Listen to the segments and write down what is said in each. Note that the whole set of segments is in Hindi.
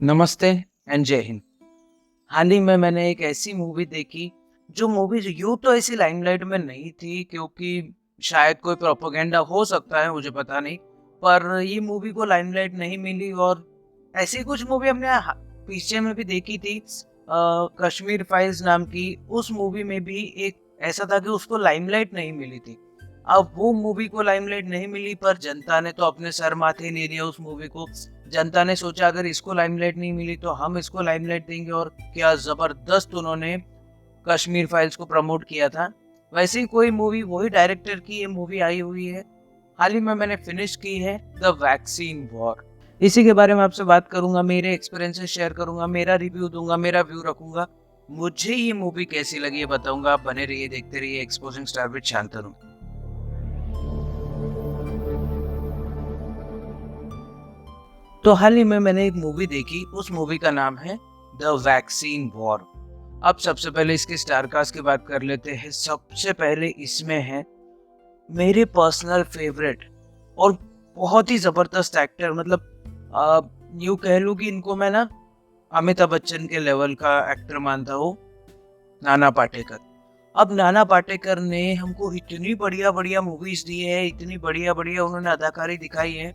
नमस्ते एंड जय हिंद। हाल ही में मैंने एक ऐसी मूवी देखी जो मूवी यूं तो ऐसी लाइमलाइट में नहीं थी क्योंकि शायद कोई प्रोपेगेंडा हो सकता है, मुझे पता नहीं। पर ये मूवी को लाइमलाइट नहीं मिली और ऐसी कुछ मूवी हमने पीछे में भी देखी थी। कश्मीर फाइल्स नाम की उस मूवी में भी एक ऐसा था कि उसको लाइमलाइट नहीं मिली थी। अब वो मूवी को लाइमलाइट नहीं मिली पर जनता ने तो अपने सर माथे ले लिया उस मूवी को। जनता ने सोचा अगर इसको लाइमलाइट नहीं मिली तो हम इसको लाइमलाइट देंगे, और क्या जबरदस्त उन्होंने कश्मीर फाइल्स को प्रमोट किया था। वैसे ही कोई मूवी वही डायरेक्टर की ये मूवी आई हुई है, हाल ही में मैंने फिनिश की है, द वैक्सीन वॉर। इसी के बारे में आपसे बात करूंगा, मेरे एक्सपीरियंसेस शेयर करूंगा, मेरा रिव्यू दूंगा, मेरा व्यू रखूंगा। मुझे ये मूवी कैसी लगी है बताऊंगा। आप बने रहिए, देखते रहिए एक्सपोजिंग स्टार विद शांतनु। तो हाल ही में मैंने एक मूवी देखी, उस मूवी का नाम है द वैक्सीन वॉर। अब सबसे पहले इसके स्टारकास्ट की बात कर लेते हैं। सबसे पहले इसमें है मेरे पर्सनल फेवरेट और बहुत ही जबरदस्त एक्टर, मतलब यूं कह लूं कि इनको मैं ना अमिताभ बच्चन के लेवल का एक्टर मानता हूँ, नाना पाटेकर। अब नाना पाटेकर ने हमको इतनी बढ़िया बढ़िया मूवीज दी है, इतनी बढ़िया बढ़िया उन्होंने अदाकारी दिखाई है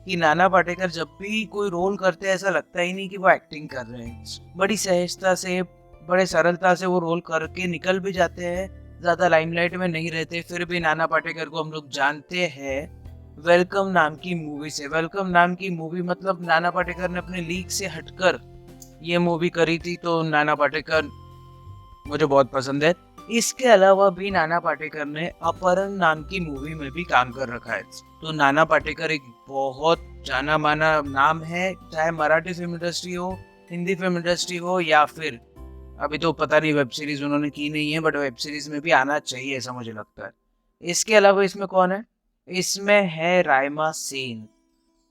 कि नाना पाटेकर जब भी कोई रोल करते हैं ऐसा लगता ही नहीं कि वो एक्टिंग कर रहे हैं। बड़ी सहजता से, बड़े सरलता से वो रोल करके निकल भी जाते हैं, ज्यादा लाइमलाइट में नहीं रहते। फिर भी नाना पाटेकर को हम लोग जानते हैं वेलकम नाम की मूवी से। वेलकम नाम की मूवी मतलब नाना पाटेकर ने अपने लीग से हटकर ये मूवी करी थी, तो नाना पाटेकर मुझे बहुत पसंद है। इसके अलावा भी नाना पाटेकर ने अपहरण नाम की मूवी में भी काम कर रखा है। तो नाना पाटेकर एक बहुत जाना माना नाम है, चाहे मराठी फिल्म इंडस्ट्री हो, हिंदी फिल्म इंडस्ट्री हो, या फिर अभी तो पता नहीं वेब सीरीज उन्होंने की नहीं है, बट वेब सीरीज में भी आना चाहिए ऐसा मुझे लगता है। इसके अलावा इसमें कौन है? इसमें है राइमा सेन।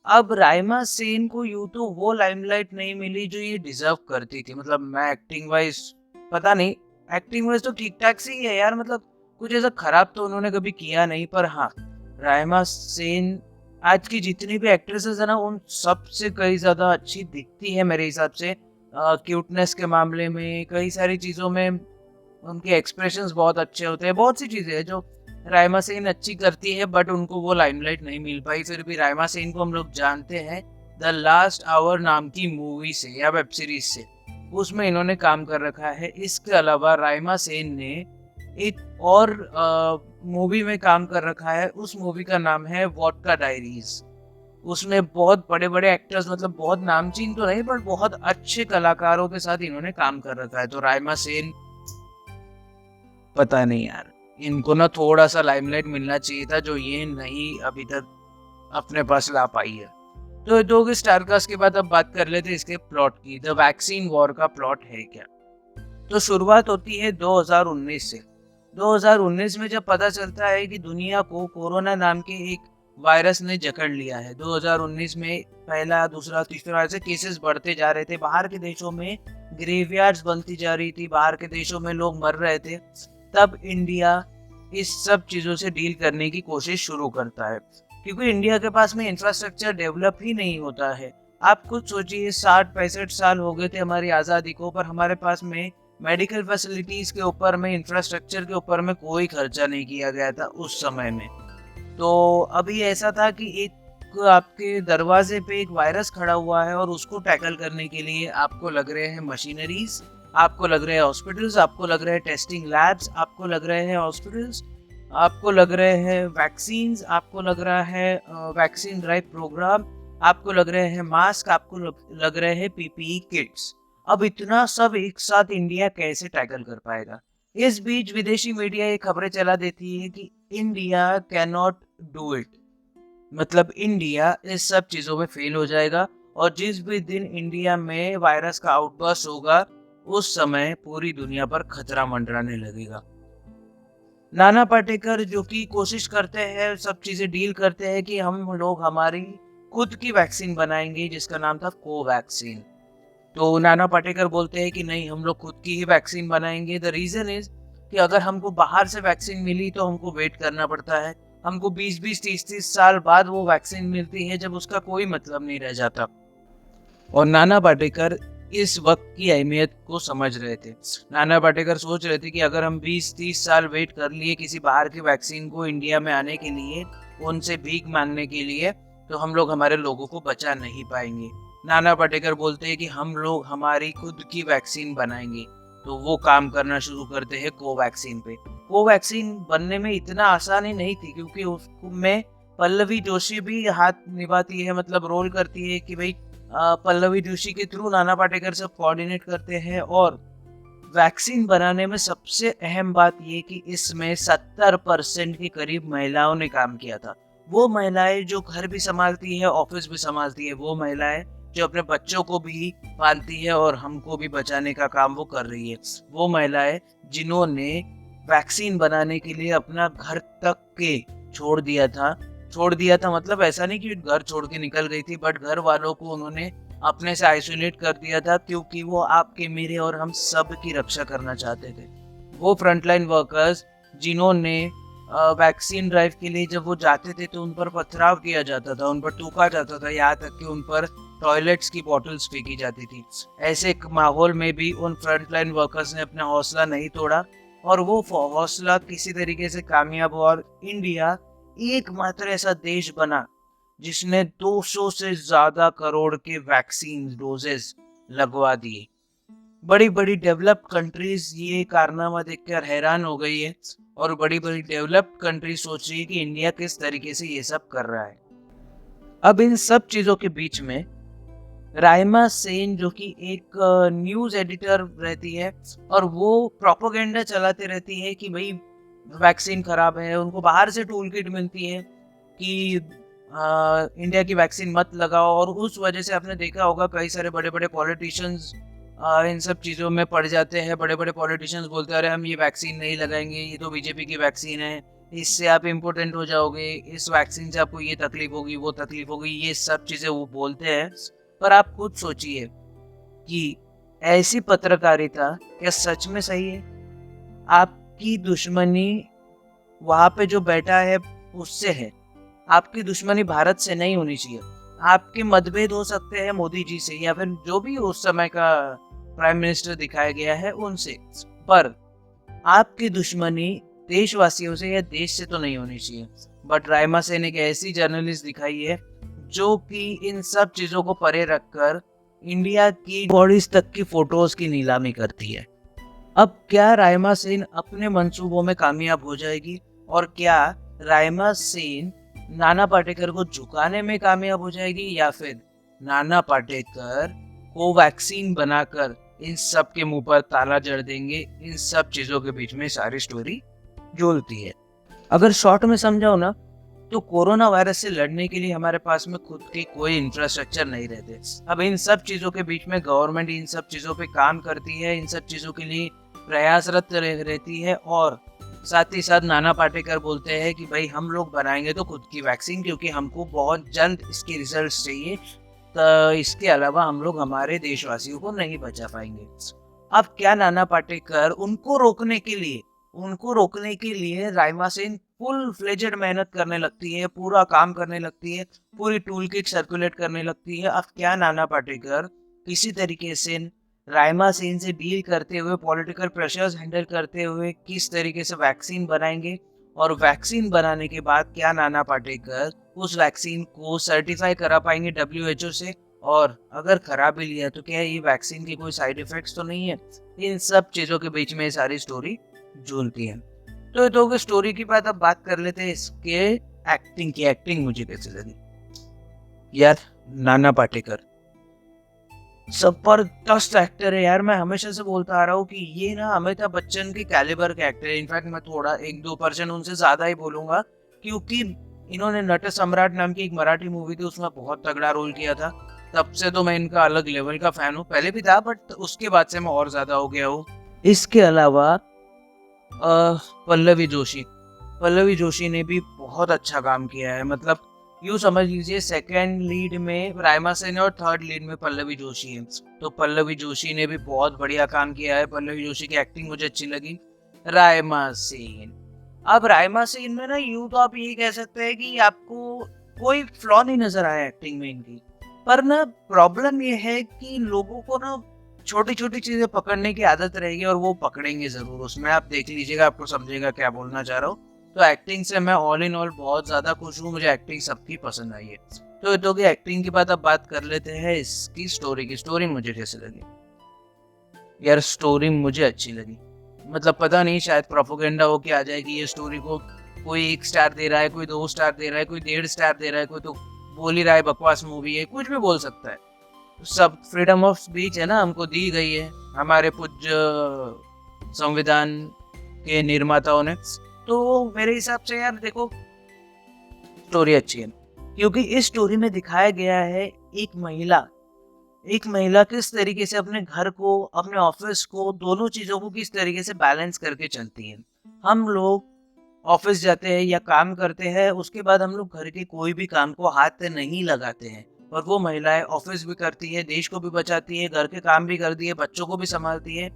अब राइमा सेन को यूं तो वो लाइमलाइट नहीं मिली जो ये डिजर्व करती थी। मतलब मैं एक्टिंग वाइज पता नहीं, एक्टिंग वाइज तो ठीक ठाक सी है यार, मतलब कुछ ऐसा खराब तो उन्होंने कभी किया नहीं। पर हाँ, राइमा सेन आज की जितनी भी एक्ट्रेसेस है ना, उन सब से कई ज्यादा अच्छी दिखती है मेरे हिसाब से। क्यूटनेस के मामले में, कई सारी चीजों में उनके एक्सप्रेशंस बहुत अच्छे होते हैं। बहुत सी चीजें हैं जो राइमा सेन अच्छी करती है, बट उनको वो लाइमलाइट नहीं मिल पाई। फिर भी राइमा सेन को हम लोग जानते हैं द लास्ट आवर नाम की मूवी से या वेब सीरीज से, उसमें इन्होंने काम कर रखा है। इसके अलावा राइमा सेन ने एक और मूवी में काम कर रखा है, उस मूवी का नाम है वोडका डायरीज। उसमें बहुत बड़े बड़े एक्टर्स, मतलब बहुत नामचीन तो नहीं पर बहुत अच्छे कलाकारों के साथ इन्होंने काम कर रखा है। तो राइमा सेन, पता नहीं यार, इनको ना थोड़ा सा लाइमलाइट मिलना चाहिए था जो ये नहीं अभी तक अपने पास ला पाई है। तो दो के स्टारकास्ट के बाद अब बात कर लेते हैं इसके प्लॉट की। द वैक्सीन वॉर का प्लॉट है क्या? तो शुरुआत होती है 2019 से। 2019 में जब पता चलता है कि दुनिया को कोरोना नाम के एक वायरस ने जकड़ लिया है। 2019 में पहला, दूसरा, तीसरा ऐसे केसेस बढ़ते जा रहे थे। बाहर के देशों में ग्रेवयार्ड्स बनती जा रही थी, बाहर के देशों में लोग मर रहे थे। तब इंडिया इस सब चीजों से डील करने की कोशिश शुरू करता है, क्योंकि इंडिया के पास में इंफ्रास्ट्रक्चर डेवलप ही नहीं होता है। आप खुद सोचिए, 60-65 साल हो गए थे हमारी आज़ादी को, पर हमारे पास में मेडिकल फैसिलिटीज के ऊपर में, इंफ्रास्ट्रक्चर के ऊपर में कोई खर्चा नहीं किया गया था उस समय में। तो अभी ऐसा था कि एक आपके दरवाजे पे एक वायरस खड़ा हुआ है और उसको टैकल करने के लिए आपको लग रहे हैं मशीनरीज, आपको लग रहे हैं हॉस्पिटल्स, आपको लग रहे हैं टेस्टिंग लैब्स, आपको लग रहे हैं हॉस्पिटल्स, आपको लग रहे हैं वैक्सीन्स, आपको लग रहा है वैक्सीन ड्राइव प्रोग्राम, आपको लग रहे हैं मास्क, आपको लग रहे हैं पीपीई किट्स। अब इतना सब एक साथ इंडिया कैसे टैकल कर पाएगा? इस बीच विदेशी मीडिया ये खबरें चला देती है कि India can not do it, मतलब इंडिया इस सब चीजों में फेल हो जाएगा, और जिस भी दिन इंडिया में वायरस का आउटबर्स्ट होगा उस समय पूरी दुनिया पर खतरा मंडराने लगेगा। नाना पाटेकर जो कि कोशिश करते हैं, सब चीजें डील करते हैं कि हम लोग हमारी खुद की वैक्सीन बनाएंगे जिसका नाम था कोवैक्सीन। तो नाना पाटेकर बोलते हैं कि नहीं, हम लोग खुद की ही वैक्सीन बनाएंगे। द रीजन इज कि अगर हमको बाहर से वैक्सीन मिली तो हमको वेट करना पड़ता है। हमको 20-20, 30-30 साल बाद वो वैक्सीन मिलती है, जब उसका कोई मतलब नहीं रह जाता। और नाना पाटेकर इस वक्त की अहमियत को समझ रहे थे। नाना पाटेकर सोच रहे थे कि अगर हम 20-30 साल वेट कर लिए किसी बाहर की वैक्सीन को इंडिया में आने के लिए, उनसे भीख मांगने के लिए, तो हम लोग हमारे लोगों को बचा नहीं पाएंगे। नाना पाटेकर बोलते हैं कि हम लोग हमारी खुद की वैक्सीन बनाएंगे। तो वो काम करना शुरू करते हैं कोवैक्सीन पे। कोवैक्सीन बनने में इतना आसानी नहीं थी, क्योंकि उसमें पल्लवी जोशी भी हाथ निभाती है, मतलब रोल करती है कि भाई पल्लवी जोशी के थ्रू नाना पाटेकर सब कोऑर्डिनेट करते हैं। और वैक्सीन बनाने में सबसे अहम बात ये कि इसमें 70% के करीब महिलाओं ने काम किया था। वो महिलाएं जो घर भी संभालती है, ऑफिस भी संभालती है, वो महिलाएं जो अपने बच्चों को भी पालती है और हमको भी बचाने का काम वो कर रही है। वो महिलाएं जिन्होंने वैक्सीन बनाने के लिए अपना घर तक के छोड़ दिया था मतलब ऐसा नहीं कि घर छोड़ के निकल गई थी, बट घर वालों को उन्होंने अपने से आइसोलेट कर दिया था, क्योंकि वो आपके, मेरे और हम सब की रक्षा करना चाहते थे। वो फ्रंटलाइन वर्कर्स जिन्होंने वैक्सीन ड्राइव के लिए जब वो जाते थे तो उन पर पथराव किया जाता था, उन पर टूका जाता था, यहाँ तक कि उन पर टॉयलेट्स की बॉटल्स फेंकी जाती थी। ऐसे एक माहौल में भी उन फ्रंटलाइन वर्कर्स ने अपना हौसला नहीं तोड़ा और वो हौसला किसी तरीके से कामयाब हुआ और इंडिया एकमात्र ऐसा देश बना जिसने 200 से ज्यादा करोड़ के वैक्सीन डोजेस लगवा दिए। बड़ी बड़ी डेवलप्ड कंट्रीज ये कारनामा देखकर हैरान हो गई है और बड़ी बड़ी डेवलप्ड कंट्री सोच रही है कि इंडिया किस तरीके से ये सब कर रहा है। अब इन सब चीजों के बीच में राइमा सेन जो कि एक न्यूज एडिटर रहती है और वो प्रोपेगेंडा चलाते रहती है कि भाई वैक्सीन खराब है। उनको बाहर से टूल किट मिलती है कि इंडिया की वैक्सीन मत लगाओ, और उस वजह से आपने देखा होगा कई सारे बड़े बड़े पॉलिटिशियंस इन सब चीज़ों में पड़ जाते हैं। बड़े बड़े पॉलिटिशियंस बोलते हैं अरे हम ये वैक्सीन नहीं लगाएंगे, ये तो बीजेपी की वैक्सीन है, इससे आप इम्पोर्टेंट हो जाओगे, इस वैक्सीन से आपको ये तकलीफ होगी, वो तकलीफ होगी, ये सब चीज़ें वो बोलते हैं। पर आप खुद सोचिए कि ऐसी पत्रकारिता क्या सच में सही है? आपकी दुश्मनी वहां पे जो बैठा है उससे है, आपकी दुश्मनी भारत से नहीं होनी चाहिए। आपके मतभेद हो सकते हैं मोदी जी से या फिर जो भी उस समय का प्राइम मिनिस्टर दिखाया गया है उनसे, पर आपकी दुश्मनी देशवासियों से या देश से तो नहीं होनी चाहिए। बट राइमा सेन एक ऐसी जर्नलिस्ट दिखाई है जो कि इन सब चीजों को परे रखकर इंडिया की बॉडीज तक की फोटोज की नीलामी करती है। अब क्या राइमा सेन अपने मंसूबों में कामयाब हो जाएगी और क्या राइमा सेन नाना पाटेकर को झुकाने में कामयाब हो जाएगी, या फिर नाना पाटेकर कोवैक्सीन बनाकर इन सब के मुंह पर ताला जड़ देंगे? इन सब चीजों के बीच में सारी स्टोरी झूलती है। अगर शॉर्ट में समझाओ ना तो कोरोना वायरस से लड़ने के लिए हमारे पास में खुद के कोई इंफ्रास्ट्रक्चर नहीं रहते। अब इन सब चीजों के बीच में गवर्नमेंट इन सब चीजों पे काम करती है, इन सब चीजों के लिए प्रयासरत रहती है, और साथ ही साथ नाना पाटेकर बोलते हैं कि भाई हम लोग बनाएंगे तो खुद की वैक्सीन, क्योंकि हमको बहुत जल्द इसके रिजल्ट चाहिए, तो इसके अलावा हम लोग हमारे देशवासियों को नहीं बचा पाएंगे। अब क्या नाना पाटेकर उनको रोकने के लिए राइमा सेन फुल फ्लेजेड मेहनत करने लगती है, पूरा काम करने लगती है, पूरी टूल किट सर्कुलेट करने लगती है। अब क्या नाना पाटेकर किसी तरीके से राइमा सेन से डील करते हुए, पॉलिटिकल प्रेशर्स हैंडल करते हुए किस तरीके से वैक्सीन बनाएंगे, और वैक्सीन बनाने के बाद क्या नाना पाटेकर उस वैक्सीन को सर्टिफाई करा पाएंगे WHO से, और अगर करा भी लिया तो क्या ये वैक्सीन के कोई साइड इफेक्ट्स तो नहीं है? इन सब चीजों के बीच में ये सारी स्टोरी झूलती है। तो स्टोरी की बात कर लेते हैं इसके एक्टिंग की। एक्टिंग मुझे कैसे लगी यार? नाना पाटेकर जबरदस्त एक्टर है यार। मैं हमेशा से बोलता आ रहा हूँ कि ये ना अमिताभ बच्चन के कैलिबर के एक्टर है। इनफैक्ट मैं थोड़ा 1-2% उनसे ज्यादा ही बोलूंगा, क्योंकि इन्होंने नट सम्राट नाम की एक मराठी मूवी थी, उसमें बहुत तगड़ा रोल किया था। तब से तो मैं इनका अलग लेवल का फैन हूँ, पहले भी था बट उसके बाद से मैं और ज्यादा हो गया हूँ। इसके अलावा पल्लवी जोशी ने भी बहुत अच्छा काम किया है। मतलब यूँ समझ लीजिए सेकंड लीड में राइमा सेन और थर्ड लीड में पल्लवी जोशी है। तो पल्लवी जोशी ने भी बहुत बढ़िया काम किया है। पल्लवी जोशी की एक्टिंग मुझे अच्छी लगी। राइमा सेन में ना यूँ तो आप ये कह सकते हैं कि आपको कोई फ्लॉ नहीं नजर आया एक्टिंग में इनकी, पर ना प्रॉब्लम ये है कि लोगों को ना छोटी-छोटी चीज़ें पकड़ने की आदत रहेगी और वो पकड़ेंगे ज़रूर। उसमें आप देख लीजिएगा, आपको समझेगा क्या बोलना चाह रहा हूँ। तो एक्टिंग से मैं ऑल इन ऑल बहुत ज़्यादा खुश हूँ, मुझे एक्टिंग सबकी पसंद आई है। तो ये तो कि एक्टिंग के बाद अब बात कर लेते हैं इसकी स्टोरी की। स्टोरी मुझे कैसी लगी? यार स्टोरी मुझे अच्छी लगी। मतलब पता नहीं, शायद प्रोपेगेंडा हो के आ जाए कि ये स्टोरी को कोई 1 स्टार दे रहा है, कोई 2 स्टार दे रहा है, कोई 1.5 स्टार दे रहा है, कोई तो बोल ही रहा है बकवास मूवी है, कुछ भी बोल सकता है। सब फ्रीडम ऑफ स्पीच है ना, हमको दी गई है हमारे पूज्य संविधान के निर्माताओं ने। तो मेरे हिसाब से यार देखो, स्टोरी अच्छी है क्योंकि इस स्टोरी में दिखाया गया है एक महिला किस तरीके से अपने घर को, अपने ऑफिस को, दोनों चीजों को किस तरीके से बैलेंस करके चलती है। हम लोग ऑफिस जाते हैं या काम करते हैं, उसके बाद हम लोग घर के कोई भी काम को हाथ नहीं लगाते हैं, और वो महिलाएं ऑफिस भी करती है, देश को भी बचाती है, घर के काम भी करती है, बच्चों को भी संभालती है।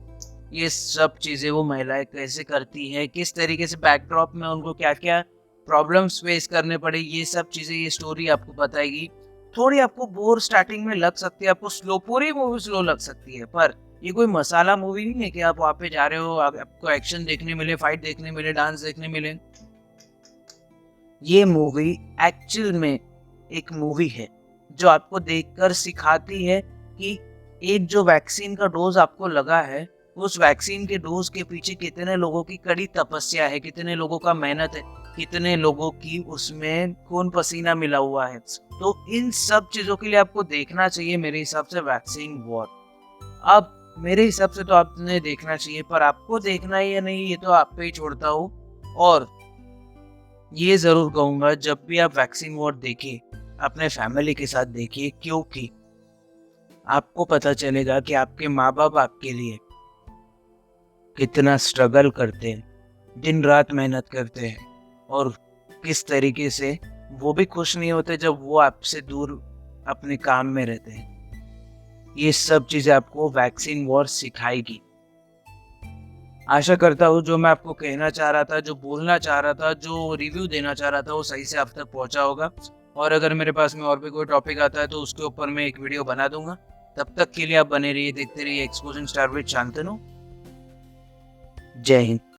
ये सब चीजें वो महिलाएं कैसे करती है, किस तरीके से बैकड्रॉप में उनको क्या क्या प्रॉब्लम्स फेस करने पड़े, ये सब चीजें ये स्टोरी आपको बताएगी। थोड़ी आपको बोर स्टार्टिंग में लग सकती है, आपको स्लो, पूरी मूवी स्लो लग सकती है, पर ये कोई मसाला मूवी नहीं है कि आप वहाँ पे जा रहे हो, आपको एक्शन देखने मिले, फाइट देखने मिले, डांस देखने मिले। ये मूवी एक्चुअल में एक मूवी है जो आपको देखकर सिखाती है कि एक जो वैक्सीन का डोज आपको लगा है, उस वैक्सीन के डोज के पीछे कितने लोगों की कड़ी तपस्या है, कितने लोगों का मेहनत है, कितने लोगों की उसमें खून पसीना मिला हुआ है। तो इन सब चीजों के लिए आपको देखना चाहिए मेरे हिसाब से वैक्सीन वॉर। अब मेरे हिसाब से तो आपने देखना चाहिए, पर आपको देखना है या नहीं ये तो आप पे ही छोड़ता हूँ। और ये जरूर कहूंगा, जब भी आप वैक्सीन वॉर देखिए अपने फैमिली के साथ देखिए, क्योंकि आपको पता चलेगा कि आपके माँ बाप आपके लिए कितना स्ट्रगल करते हैं, दिन रात मेहनत करते हैं, और किस तरीके से वो भी खुश नहीं होते जब वो आपसे दूर अपने काम में रहते हैं। ये सब चीजें आपको वैक्सीन वॉर सिखाएगी। आशा करता हूँ जो मैं आपको कहना चाह रहा था, जो बोलना चाह रहा था, जो रिव्यू देना चाह रहा था, वो सही से आप तक पहुंचा होगा। और अगर मेरे पास में और भी कोई टॉपिक आता है तो उसके ऊपर मैं एक वीडियो बना दूंगा। तब तक के लिए आप बने रहिए, देखते रहिए एक्सपोजिंग स्टार विद शांतनु। जय हिंद।